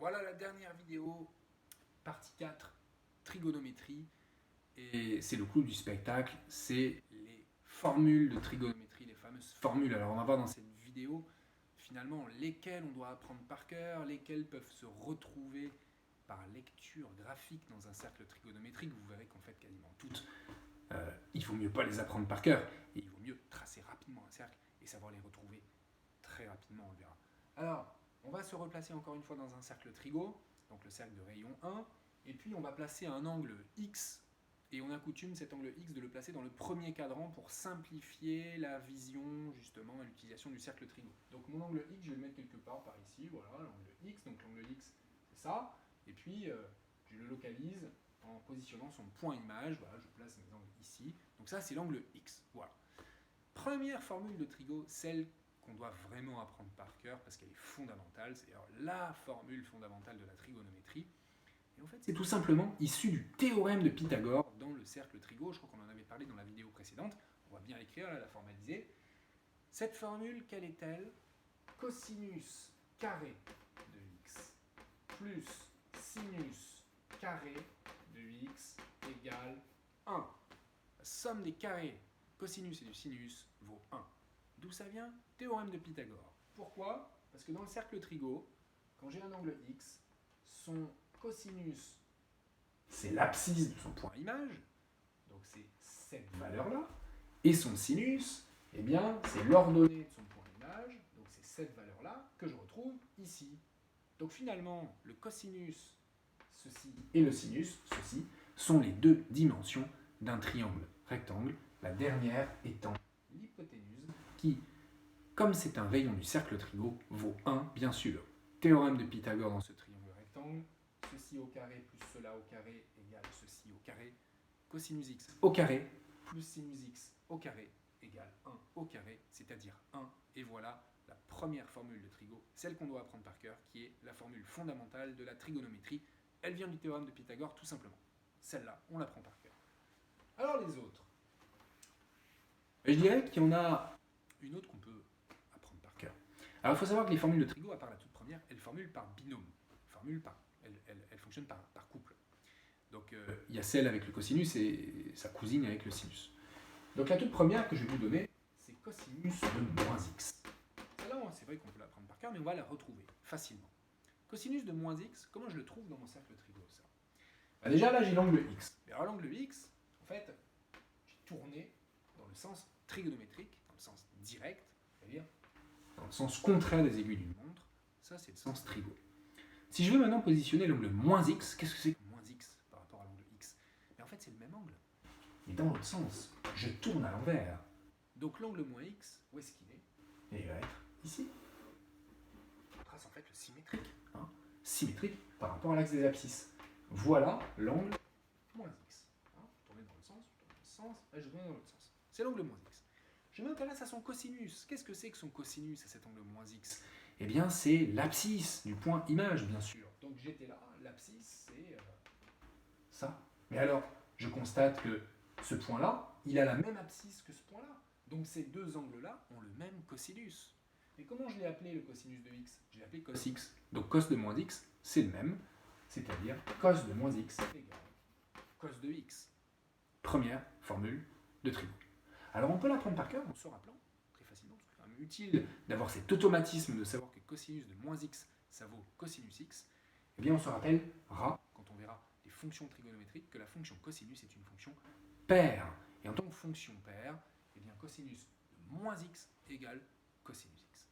Voilà la dernière vidéo, partie 4, trigonométrie. Et c'est le clou du spectacle, c'est les formules de trigonométrie, les fameuses formules. Alors on va voir dans cette vidéo, finalement, lesquelles on doit apprendre par cœur, lesquelles peuvent se retrouver par lecture graphique dans un cercle trigonométrique. Vous verrez qu'en fait, quasiment toutes, il vaut mieux pas les apprendre par cœur, et il vaut mieux tracer rapidement un cercle et savoir les retrouver très rapidement, on le verra. Alors, on va se replacer encore une fois dans un cercle trigo, donc le cercle de rayon 1, et puis on va placer un angle X, et on a coutume cet angle X de le placer dans le premier cadran pour simplifier la vision justement et l'utilisation du cercle trigo. Donc mon angle X, je vais le mettre quelque part par ici, voilà, l'angle X, donc l'angle X c'est ça, et puis je le localise en positionnant son point image, voilà, je place mes angles ici, donc ça c'est l'angle X, voilà. Première formule de trigo, celle qu'on doit vraiment apprendre par cœur parce qu'elle est fondamentale, c'est d'ailleurs la formule fondamentale de la trigonométrie. Et en fait, c'est tout simplement issu du théorème de Pythagore dans le cercle trigo. Je crois qu'on en avait parlé dans la vidéo précédente. On va bien l'écrire, la formaliser. Cette formule, quelle est-elle? Cosinus carré de x plus sinus carré de x égale 1. La somme des carrés cosinus et du sinus vaut 1. D'où ça vient? Théorème de Pythagore. Pourquoi? Parce que dans le cercle trigo, quand j'ai un angle x, son cosinus, c'est l'abscisse de son point image, donc c'est cette valeur-là, et son sinus, eh bien, c'est l'ordonnée de son point image, donc c'est cette valeur-là que je retrouve ici. Donc finalement, le cosinus, ceci, et le sinus, ceci, sont les deux dimensions d'un triangle rectangle, la dernière étant l'hypoténuse, qui, comme c'est un rayon du cercle trigo, vaut 1, bien sûr. Théorème de Pythagore dans ce triangle rectangle, ceci au carré plus cela au carré égale ceci au carré, cosinus x au carré plus sinus x au carré égale 1 au carré, c'est-à-dire 1, et voilà la première formule de trigo, celle qu'on doit apprendre par cœur, qui est la formule fondamentale de la trigonométrie. Elle vient du théorème de Pythagore, tout simplement. Celle-là, on l'apprend par cœur. Alors les autres, je dirais qu'il y en a une autre qu'on peut apprendre par cœur. Alors il faut savoir que les formules de trigo, à part la toute première, elles formulent par binôme. Elles fonctionnent par couple. Donc il y a celle avec le cosinus et sa cousine avec le sinus. Donc la toute première que je vais vous donner, c'est cosinus de moins x. Celle-là, c'est vrai qu'on peut l'apprendre par cœur, mais on va la retrouver facilement. Cosinus de moins x, comment je le trouve dans mon cercle trigo, ça? Déjà là, j'ai l'angle x. Et alors l'angle x, en fait, j'ai tourné dans le sens trigonométrique, dans le sens direct, c'est-à-dire dans le sens contraire des aiguilles d'une montre. Ça, c'est le sens trigo. Si je veux maintenant positionner l'angle moins x, qu'est-ce que c'est que moins x par rapport à l'angle x? Mais en fait, c'est le même angle. Mais dans l'autre sens, je tourne à l'envers. Donc l'angle moins x, où est-ce qu'il est? Il va être ici. On trace en fait le symétrique. Symétrique par rapport à l'axe des abscisses. Voilà l'angle moins x. Tourner dans le sens, là je tourne dans l'autre sens. C'est l'angle moins x. Je m'intéresse à son cosinus. Qu'est-ce que c'est que son cosinus à cet angle moins x? Eh bien, c'est l'abscisse du point image, bien sûr. Donc j'étais là, l'abscisse, c'est ça. Mais alors, je constate que ce point-là, il a la même abscisse que ce point-là. Donc ces deux angles-là ont le même cosinus. Mais comment je l'ai appelé le cosinus de x? Je l'ai appelé cos x. Donc cos de moins x, c'est le même, c'est-à-dire cos de moins x égale cos de x. Première formule de trigo. Alors on peut l'apprendre par cœur en se rappelant très facilement, parce que c'est quand même utile d'avoir cet automatisme de savoir que cosinus de moins x, ça vaut cosinus x. Eh bien on se rappellera, quand on verra les fonctions trigonométriques, que la fonction cosinus est une fonction paire. Et en tant que fonction paire, eh bien cosinus de moins x égale cosinus x.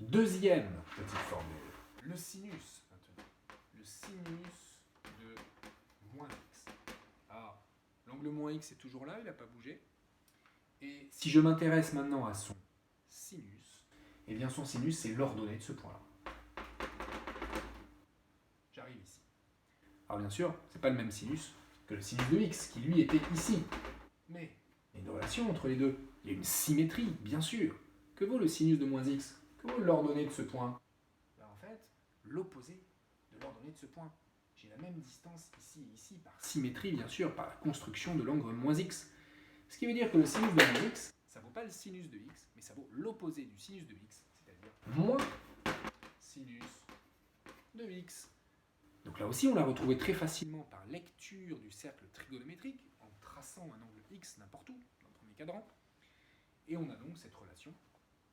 Deuxième petite formule, le sinus maintenant. Le sinus de moins x. Alors, l'angle moins x est toujours là, il n'a pas bougé. Et si je m'intéresse maintenant à son sinus, eh bien son sinus, c'est l'ordonnée de ce point-là. J'arrive ici. Alors bien sûr, ce n'est pas le même sinus que le sinus de x, qui lui était ici. Mais il y a une relation entre les deux. Il y a une symétrie, bien sûr. Que vaut le sinus de moins x? Que vaut l'ordonnée de ce point? En fait, l'opposé de l'ordonnée de ce point. J'ai la même distance ici et ici, par symétrie, bien sûr, par la construction de l'angle moins x. Ce qui veut dire que le sinus de moins x, ça ne vaut pas le sinus de x, mais ça vaut l'opposé du sinus de x, c'est-à-dire moins sinus de x. Donc là aussi, on l'a retrouvé très facilement par lecture du cercle trigonométrique, en traçant un angle x n'importe où, dans le premier cadran. Et on a donc cette relation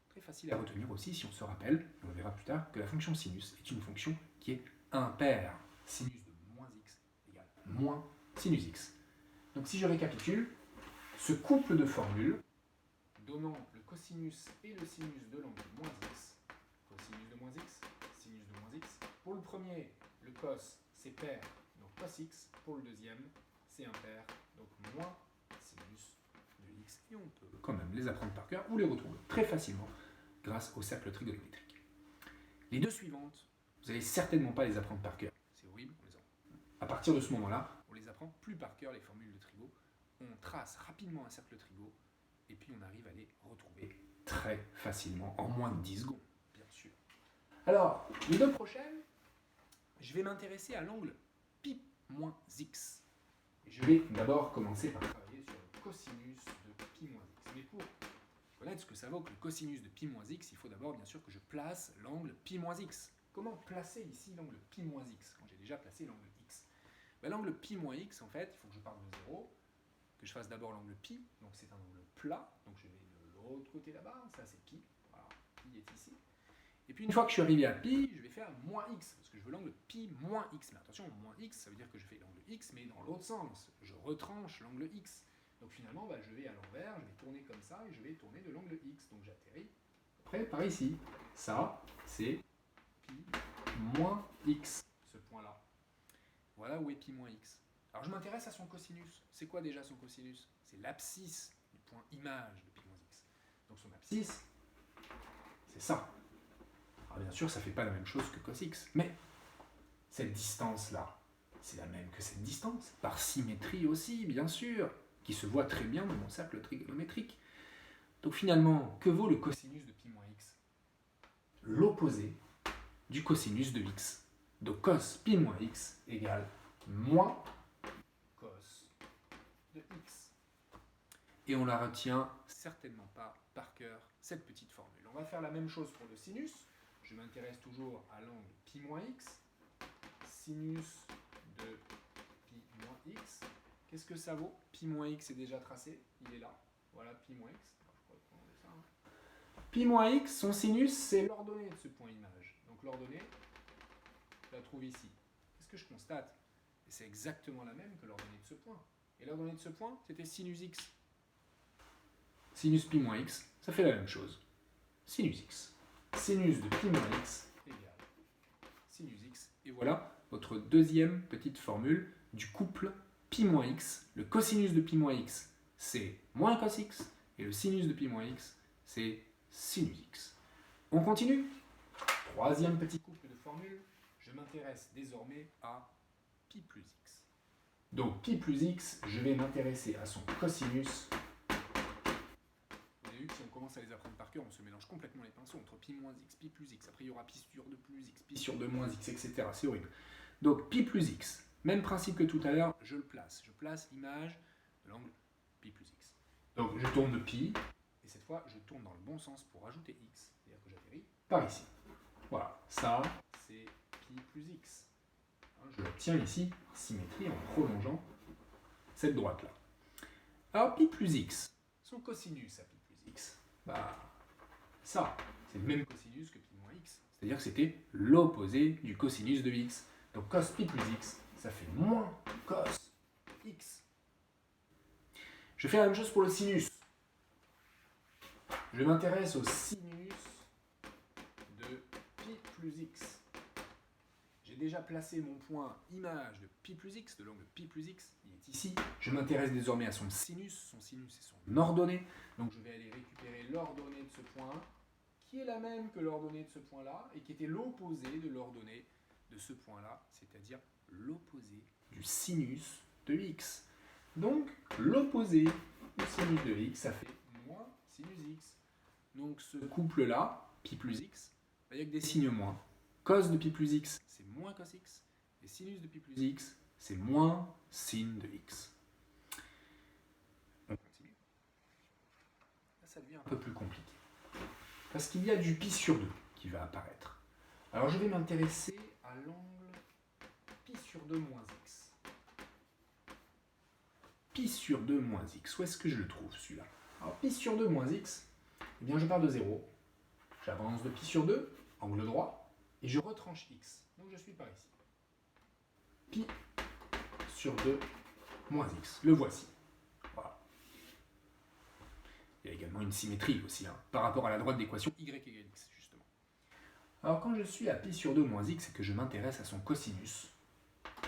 très facile à retenir aussi, si on se rappelle, et on verra plus tard, que la fonction sinus est une fonction qui est impaire. Sinus de moins x égale moins sinus x. Donc si je récapitule, ce couple de formules, donnant le cosinus et le sinus de l'angle moins x, cosinus de moins x, sinus de moins x, pour le premier, le cos, c'est pair, donc cos x. Pour le deuxième, c'est impair, donc moins sinus de x. Et on peut quand même les apprendre par cœur ou les retrouver très facilement grâce au cercle trigonométrique. Les deux suivantes, vous n'allez certainement pas les apprendre par cœur. C'est horrible, on les apprend. À partir de ce moment-là, on les apprend plus par cœur, les formules de trigo. On trace rapidement un cercle trigo, et puis on arrive à les retrouver très facilement, en moins de 10 secondes, bien sûr. Alors, les deux prochaines, je vais m'intéresser à l'angle pi moins x. Et je vais d'abord commencer par travailler sur le cosinus de pi moins x. Mais pour connaître ce que ça vaut que le cosinus de pi moins x, il faut d'abord bien sûr que je place l'angle pi moins x. Comment placer ici l'angle pi moins x quand j'ai déjà placé l'angle x? L'angle pi moins x, en fait, il faut que je parte de 0, que je fasse d'abord l'angle pi, donc c'est un angle plat, donc je vais de l'autre côté là-bas, ça c'est pi, voilà, pi est ici. Et puis une fois que je suis arrivé à pi, je vais faire moins x, parce que je veux l'angle pi moins x. Mais attention, moins x, ça veut dire que je fais l'angle x, mais dans l'autre sens. Je retranche l'angle x. Donc finalement, je vais à l'envers, je vais tourner comme ça, et je vais tourner de l'angle x. Donc j'atterris après par ici. Ça, c'est pi moins x, ce point-là. Voilà où est pi moins x. Alors je m'intéresse à son cosinus. C'est quoi déjà son cosinus? C'est l'abscisse du point image de pi moins x. Donc son abscisse, c'est ça. Alors bien sûr, ça ne fait pas la même chose que cos x, mais cette distance-là, c'est la même que cette distance, par symétrie aussi, bien sûr, qui se voit très bien dans mon cercle trigonométrique. Donc finalement, que vaut le cosinus de pi moins x? L'opposé du cosinus de x. Donc cos pi moins x égale moins cos de x. Et on la retient certainement pas par cœur, cette petite formule. On va faire la même chose pour le sinus. Je m'intéresse toujours à l'angle pi moins x. Sinus de pi moins x. Qu'est-ce que ça vaut? Pi moins x est déjà tracé, il est là. Voilà pi moins x. Alors, je crois qu'on a ça, hein. Pi moins x, son sinus, c'est l'ordonnée de ce point image. Donc l'ordonnée, je la trouve ici. Qu'est-ce que je constate? Et c'est exactement la même que l'ordonnée de ce point. Et l'ordonnée de ce point, c'était sinus x. Sinus pi moins x, ça fait la même chose. Sinus x. Sinus de pi moins x égale sinus x. Et voilà votre deuxième petite formule du couple pi moins x. Le cosinus de pi moins x, c'est moins cos x. Et le sinus de pi moins x, c'est sinus x. On continue. Troisième petit couple de formules. Je m'intéresse désormais à pi plus x. Donc pi plus x, je vais m'intéresser à son cosinus. Vous avez vu que si on commence à les apprendre par cœur, on se mélange complètement les pinceaux entre pi moins x, pi plus x. Après, il y aura pi sur 2 plus x, pi sur 2 moins x, etc. C'est horrible. Donc pi plus x, même principe que tout à l'heure, je le place. Je place l'image de l'angle pi plus x. Donc je tourne de pi, et cette fois, je tourne dans le bon sens pour rajouter x. C'est-à-dire que j'atterris par ici. Voilà, ça, c'est pi plus x. Je l'obtiens ici, en symétrie, en prolongeant cette droite-là. Alors pi plus x, son cosinus à pi plus x, ça, c'est le même cosinus que pi moins x. C'est-à-dire que c'était l'opposé du cosinus de x. Donc cos pi plus x, ça fait moins cos x. Je fais la même chose pour le sinus. Je m'intéresse au sinus de pi plus x. J'ai déjà placé mon point image de pi plus x, de l'angle pi plus x, il est ici. Je m'intéresse désormais à son sinus est son ordonnée. Donc je vais aller récupérer l'ordonnée de ce point, qui est la même que l'ordonnée de ce point-là, et qui était l'opposé de l'ordonnée de ce point-là, c'est-à-dire l'opposé du sinus de x. Donc l'opposé du sinus de x, ça fait moins sinus x. Donc ce couple-là, pi plus x, il y a que des signes moins. Cos de pi plus x, c'est moins cos x. Et sinus de pi plus x, c'est moins sin de x. On continue. Là, ça devient un peu plus compliqué. Parce qu'il y a du pi sur 2 qui va apparaître. Alors je vais m'intéresser à à l'angle pi sur 2 moins x. Pi sur 2 moins x, où est-ce que je le trouve celui-là? Alors pi sur 2 moins x, eh bien je pars de 0, j'avance de pi sur 2, angle droit, et je retranche x. Donc je suis par ici. Pi sur 2 moins x, le voici. Voilà. Il y a également une symétrie aussi, par rapport à la droite d'équation y égale x, justement. Alors quand je suis à pi sur 2 moins x et que je m'intéresse à son cosinus,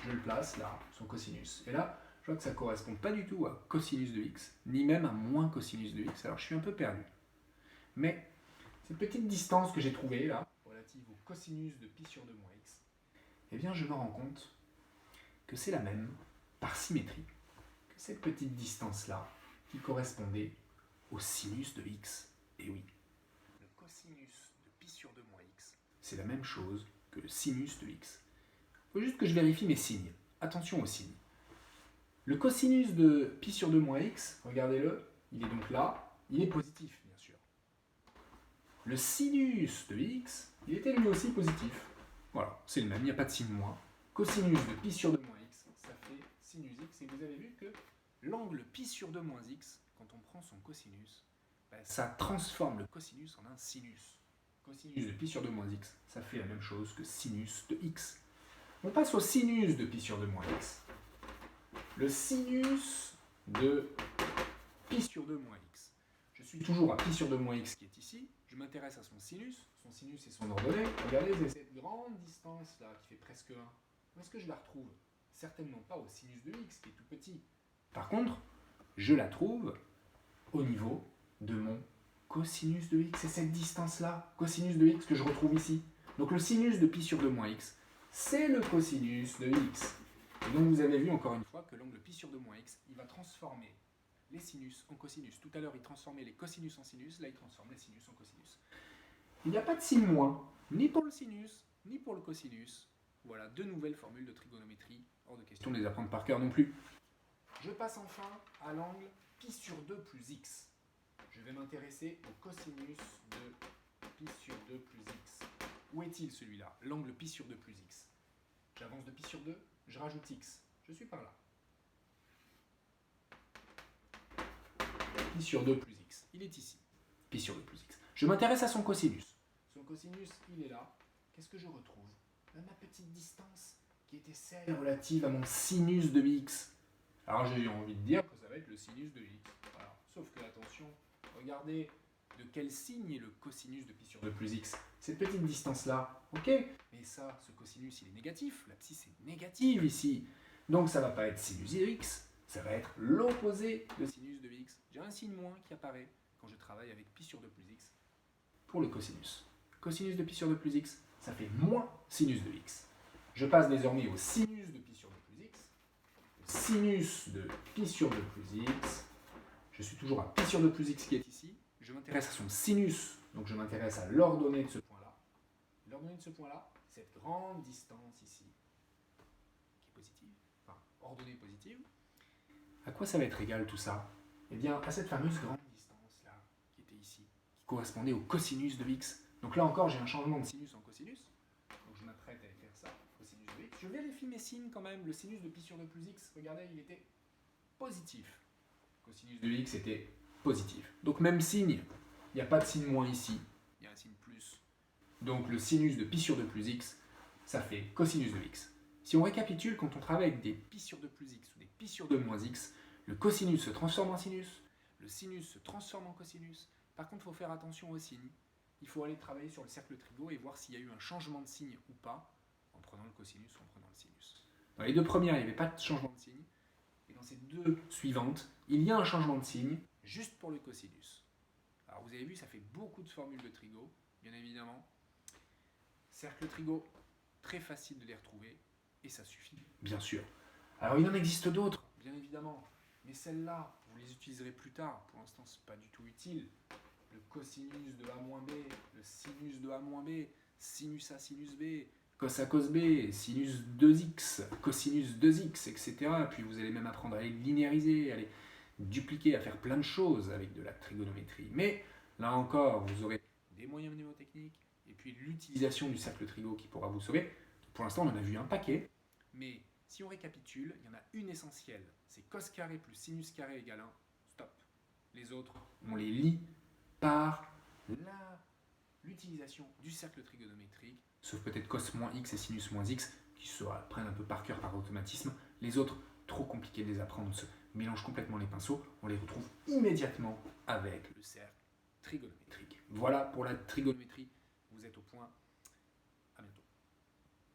je le place là, son cosinus. Et là, je vois que ça ne correspond pas du tout à cosinus de x, ni même à moins cosinus de x. Alors je suis un peu perdu. Mais cette petite distance que j'ai trouvée là, relative au cosinus de pi sur 2 moins x, eh bien je me rends compte que c'est la même, par symétrie, que cette petite distance-là, qui correspondait au sinus de x. Et oui, le cosinus de pi sur 2 moins x, c'est la même chose que le sinus de x. Il faut juste que je vérifie mes signes. Attention aux signes. Le cosinus de pi sur 2 moins x, regardez-le, il est donc là, il est positif, bien sûr. Le sinus de x, il était lui aussi positif. Voilà, c'est le même, il n'y a pas de signe moins. Cosinus de pi sur 2 moins x, ça fait sinus x, et vous avez vu que l'angle pi sur 2 moins x, quand on prend son cosinus, ça transforme le cosinus en un sinus. Cosinus de pi sur 2 moins x, ça fait la même chose que sinus de x. On passe au sinus de pi sur 2 moins x. Le sinus de pi sur 2 moins x. Je suis toujours à pi sur 2 moins x qui est ici. Je m'intéresse à son sinus. Son sinus et son ordonnée. Regardez, c'est cette grande distance là qui fait presque 1. Où est-ce que je la retrouve? Certainement pas au sinus de x qui est tout petit. Par contre, je la trouve au niveau de mon cosinus de x. C'est cette distance-là, cosinus de x, que je retrouve ici. Donc le sinus de pi sur 2 moins x, c'est le cosinus de x. Et donc vous avez vu encore une fois que l'angle pi sur 2 moins x, il va transformer les sinus en cosinus. Tout à l'heure, il transformait les cosinus en sinus, là, il transforme les sinus en cosinus. Il n'y a pas de signe moins, ni pour le sinus, ni pour le cosinus. Voilà, deux nouvelles formules de trigonométrie. Hors de question de les apprendre par cœur non plus. Je passe enfin à l'angle pi sur 2 plus x. Je vais m'intéresser au cosinus de pi sur 2 plus x. Où est-il celui-là? L'angle pi sur 2 plus x. J'avance de pi sur 2, je rajoute x. Je suis par là. Pi sur 2 plus x. Il est ici. Pi sur 2 plus x. Je m'intéresse à son cosinus. Son cosinus, il est là. Qu'est-ce que je retrouve? Ma petite distance qui était celle relative à mon sinus de x. Alors j'ai envie de dire que ça va être le sinus de x. Voilà. Sauf que, attention, regardez de quel signe est le cosinus de pi sur 2 plus x. Cette petite distance-là, ok. Mais ça, ce cosinus, il est négatif. L'abscisse est négative ici. Donc ça ne va pas être sinus de x, ça va être l'opposé de sinus de x. J'ai un signe moins qui apparaît quand je travaille avec pi sur 2 plus x pour le cosinus. Cosinus de pi sur 2 plus x, ça fait moins sinus de x. Je passe désormais au sinus de pi sur 2 plus x. Le sinus de pi sur 2 plus x. Je suis toujours à pi sur 2 plus x qui est ici. Je m'intéresse à son sinus, donc je m'intéresse à l'ordonnée de ce point-là. L'ordonnée de ce point-là, cette grande distance ici, qui est positive, enfin ordonnée positive. À quoi ça va être égal tout ça? Eh bien, à cette fameuse grande distance-là, qui était ici, qui correspondait au cosinus de x. Donc là encore, j'ai un changement de sinus en cosinus. Donc je m'apprête à écrire ça, cosinus de x. Je vérifie mes signes quand même. Le sinus de pi sur 2 plus x, regardez, il était positif. Cosinus de x était positif. Donc même signe, il n'y a pas de signe moins ici, il y a un signe plus. Donc le sinus de pi sur 2 plus x, ça fait cosinus de x. Si on récapitule, quand on travaille avec des pi sur 2 plus x ou des pi sur 2 moins x, le cosinus se transforme en sinus, le sinus se transforme en cosinus. Par contre, il faut faire attention aux signes. Il faut aller travailler sur le cercle trigo et voir s'il y a eu un changement de signe ou pas, en prenant le cosinus ou en prenant le sinus. Dans les deux premières, il n'y avait pas de changement de signe. Et dans ces deux suivantes, il y a un changement de signe, juste pour le cosinus. Alors vous avez vu, ça fait beaucoup de formules de trigo, bien évidemment. Cercle trigo, très facile de les retrouver, et ça suffit, bien sûr. Alors il en existe d'autres, bien évidemment, mais celles-là, vous les utiliserez plus tard. Pour l'instant, ce n'est pas du tout utile. Le cosinus de A moins B, le sinus de A moins B, sinus A sinus B, cos A cos B, sinus 2x, cosinus 2x, etc. Puis vous allez même apprendre à les linéariser, à les dupliquer, à faire plein de choses avec de la trigonométrie. Mais là encore, vous aurez des moyens mnémotechniques et puis l'utilisation du cercle trigo qui pourra vous sauver de Pour l'instant, on en a vu un paquet, mais si on récapitule, il y en a une essentielle, c'est cos carré plus sinus carré égale 1, stop. Les autres, on les lit par l'utilisation du cercle trigonométrique, sauf peut-être cos moins x et sinus moins x, qui se prennent un peu par cœur par automatisme. Les autres, trop compliqués de les apprendre, on se mélange complètement les pinceaux, on les retrouve immédiatement avec le cercle trigonométrique. Voilà pour la trigonométrie, vous êtes au point.